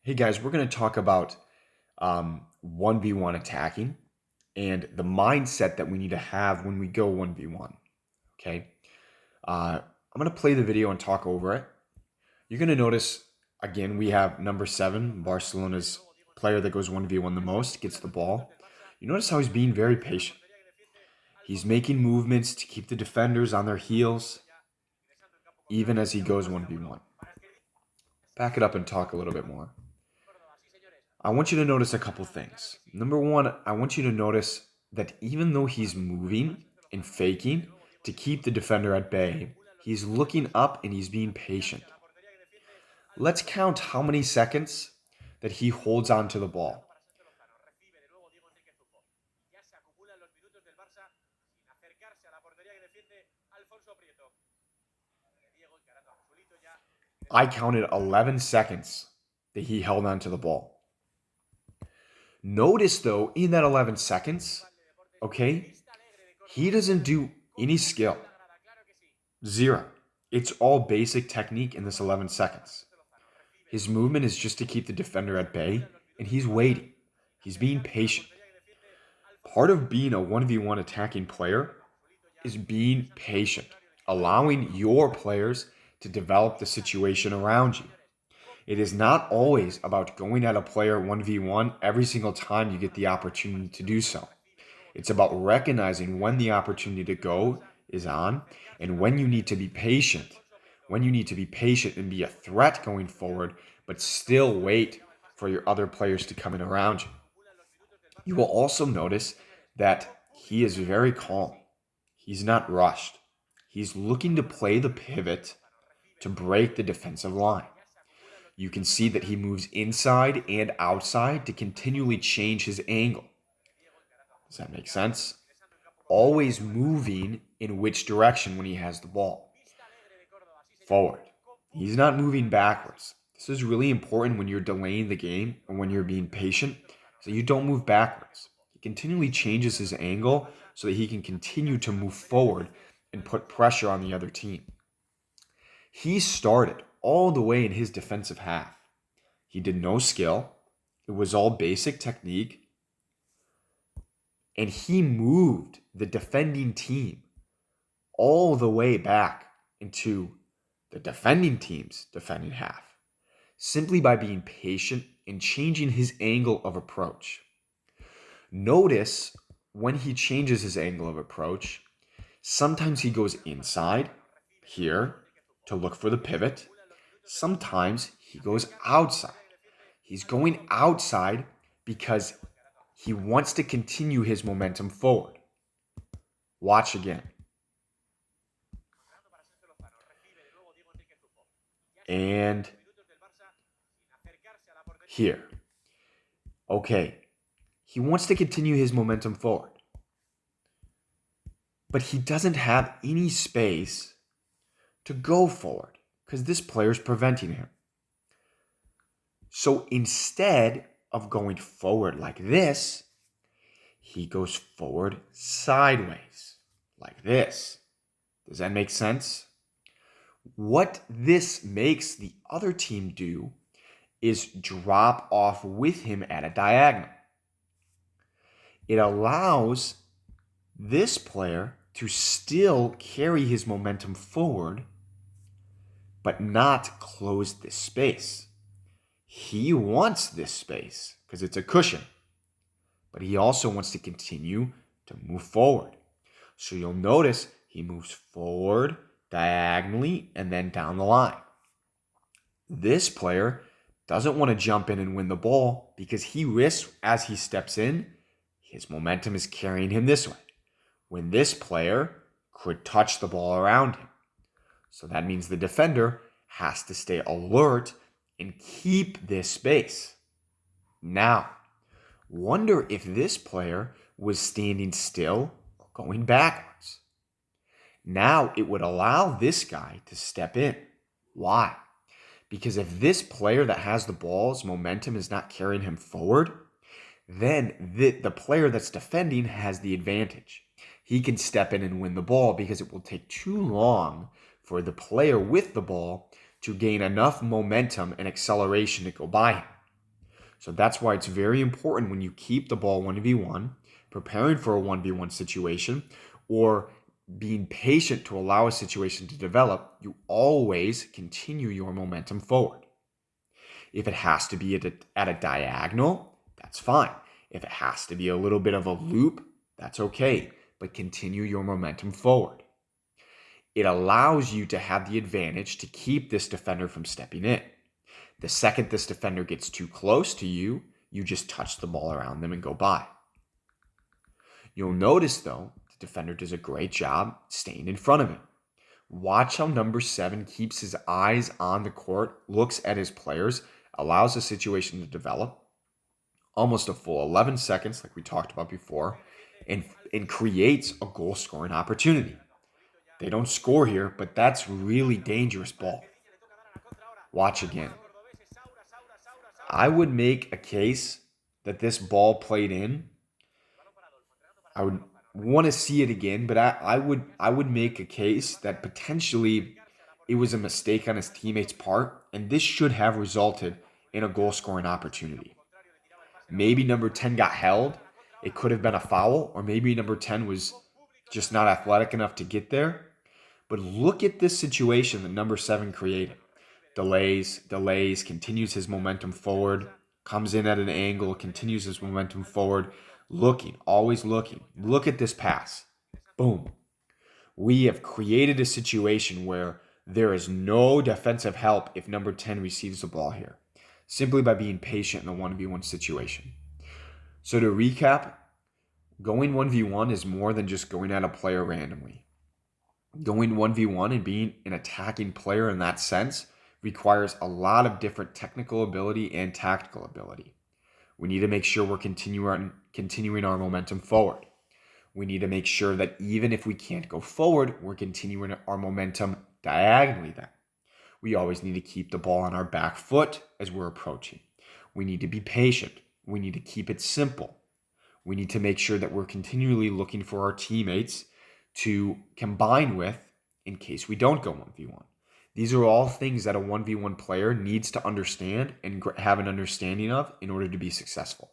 Hey guys, we're going to talk about 1v1 attacking and the mindset that we need to have when we go 1v1. Okay. I'm going to play the video and talk over it. You're going to notice, again, we have number 7, Barcelona's player that goes 1v1 the most, gets the ball. You notice how he's being very patient. He's making movements to keep the defenders on their heels, even as he goes 1v1. Back it up and talk a little bit more. I want you to notice a couple things. Number one, I want you to notice that even though he's moving and faking to keep the defender at bay, he's looking up and he's being patient. Let's count how many seconds that he holds on to the ball. I counted 11 seconds that he held on to the ball. Notice though, in that 11 seconds, okay, he doesn't do any skill. Zero. It's all basic technique in this 11 seconds. His movement is just to keep the defender at bay, and he's waiting. He's being patient. Part of being a 1v1 attacking player is being patient, allowing your players to develop the situation around you. It is not always about going at a player 1v1 every single time you get the opportunity to do so. It's about recognizing when the opportunity to go is on and when you need to be patient. When you need to be patient and be a threat going forward, but still wait for your other players to come in around you. You will also notice that he is very calm. He's not rushed. He's looking to play the pivot to break the defensive line. You can see that he moves inside and outside to continually change his angle. Does that make sense? Always moving in which direction when he has the ball. Forward. He's not moving backwards. This is really important when you're delaying the game or when you're being patient, so you don't move backwards. He continually changes his angle so that he can continue to move forward and put pressure on the other team. He started all the way in his defensive half. He did no skill. It was all basic technique. And he moved the defending team all the way back into the defending team's defending half, simply by being patient and changing his angle of approach. Notice when he changes his angle of approach, sometimes he goes inside here to look for the pivot. Sometimes he goes outside. He's going outside because he wants to continue his momentum forward. Watch again. And here. Okay. He wants to continue his momentum forward. But he doesn't have any space to go forward because this player is preventing him. So instead of going forward like this, he goes forward sideways like this. Does that make sense? What this makes the other team do is drop off with him at a diagonal. It allows this player to still carry his momentum forward, but not close this space. He wants this space because it's a cushion, but he also wants to continue to move forward. So you'll notice he moves forward diagonally and then down the line. This player doesn't want to jump in and win the ball because he risks as he steps in, his momentum is carrying him this way, when this player could touch the ball around him. So that means the defender has to stay alert and keep this space. Now, wonder if this player was standing still or going backwards. Now it would allow this guy to step in. Why? Because if this player that has the ball's momentum is not carrying him forward, then the player that's defending has the advantage. He can step in and win the ball because it will take too long for the player with the ball to gain enough momentum and acceleration to go by him. So that's why it's very important when you keep the ball 1v1, preparing for a 1v1 situation, or being patient to allow a situation to develop, you always continue your momentum forward. If it has to be at a diagonal, that's fine. If it has to be a little bit of a loop, that's okay, but continue your momentum forward. It allows you to have the advantage to keep this defender from stepping in. The second this defender gets too close to you, you just touch the ball around them and go by. You'll notice, though, the defender does a great job staying in front of him. Watch how number 7 keeps his eyes on the court, looks at his players, allows the situation to develop, almost a full 11 seconds, like we talked about before, and creates a goal-scoring opportunity. They don't score here, but that's really dangerous ball. Watch again. I would make a case that this ball played in. I would want to see it again, but I would make a case that potentially it was a mistake on his teammate's part, and this should have resulted in a goal-scoring opportunity. Maybe number 10 got held. It could have been a foul, or maybe number 10 was just not athletic enough to get there. But look at this situation that number 7 created. Delays, continues his momentum forward, comes in at an angle, continues his momentum forward, looking, always looking. Look at this pass. Boom. We have created a situation where there is no defensive help if number 10 receives the ball here, simply by being patient in a 1v1 situation. So to recap, going 1v1 is more than just going at a player randomly. Going 1v1 and being an attacking player in that sense requires a lot of different technical ability and tactical ability. We need to make sure we're continuing our momentum forward. We need to make sure that even if we can't go forward, we're continuing our momentum diagonally then. We always need to keep the ball on our back foot as we're approaching. We need to be patient. We need to keep it simple. We need to make sure that we're continually looking for our teammates to combine with in case we don't go 1v1. These are all things that a 1v1 player needs to understand and have an understanding of in order to be successful.